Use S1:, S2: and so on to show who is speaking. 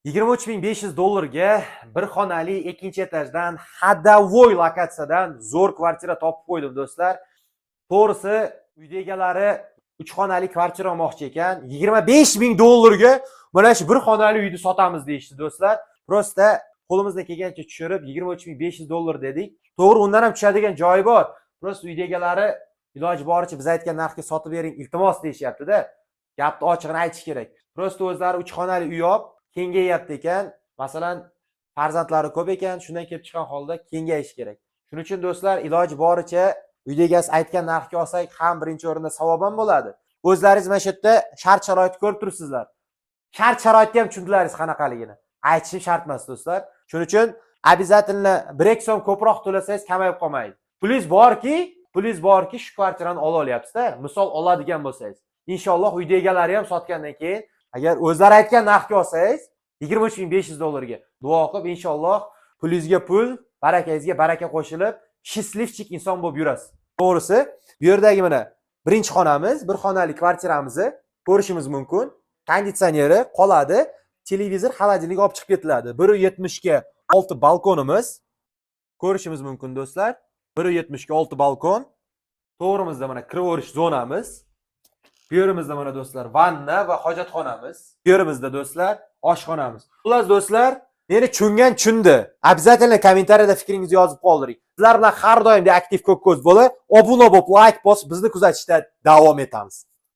S1: $23.500 ga bir xonali ikkinchi etajdan hadavoy lokatsiyadan zo'r kvartira topib qo'ydim do'stlar. To'g'risi, uyda egalari 3 xonali kvartira olmoqchi ekan. $25.000 ga mana shu bir xonali uyni sotamiz deyishdi do'stlar. Prosta qo'limizdan kelgancha tushirib $23.500 dedik. To'g'ri, undan ham tushadigan joyi bor. Prosta uyda egalari iloji boricha biz aytgan narxga sotib bering, iltimos deyishyapti-da. Gapni ochiqini aytish kerak. Prosta o'zlari 3 xonali uy olib kengayapti ekan. Masalan, farzandlari ko'p ekan, shundan kelib chiqqan holda kengayish kerak. Shuning uchun do'stlar, iloji boricha uyda egasi aytgan narxga olsak ham birinchi o'rinda savob ham bo'ladi. O'zlaringiz mana shu yerda shart-sharoitni ko'rib turibsizlar. Shart-sharoitni ham tushundingiz qanaqaligini. Aytishim shart emas do'stlar. Shuning uchun обязательно 1 so'm ko'proq to'lasangiz kamayib qolmaydi. Pulingiz borki, shu kvartirani ola olyapsiz-da. Misol oladigan bo'lsangiz, inshaalloh uyda egalari ham sotgandan keyin agar o'zlari aytgan narxga olsangiz $23.500 ga duo qilib inshaalloh pulingizga pul, barakangizga baraka qo'shilib, счастливчик inson bo'lib yurasiz. To'g'risi, bu yerdagi mana birinchi xonamiz, bir xonali kvartiramizni ko'rishimiz mumkin. Konditsioneri qoladi, televizor, xolodilnik olib chiqib ketiladi. 1.70 ga 6 balkonimiz ko'rishimiz mumkin do'stlar. 1.70 ga 6 balkon. To'g'rimizda mana kiraverish zonamiz. Bu yerimizda mana do'stlar vanna va hojatxonamiz. Bu yerimizda do'stlar oshxonamiz. Xullas do'stlar, meni tushungan. Обязательно kommentariyada fikringizni yozib qoldiring. Sizlar bilan har doim aktiv ko'k ko'z bo'lib, obuna bo'lib, like bosib bizni kuzatishda davom etamiz.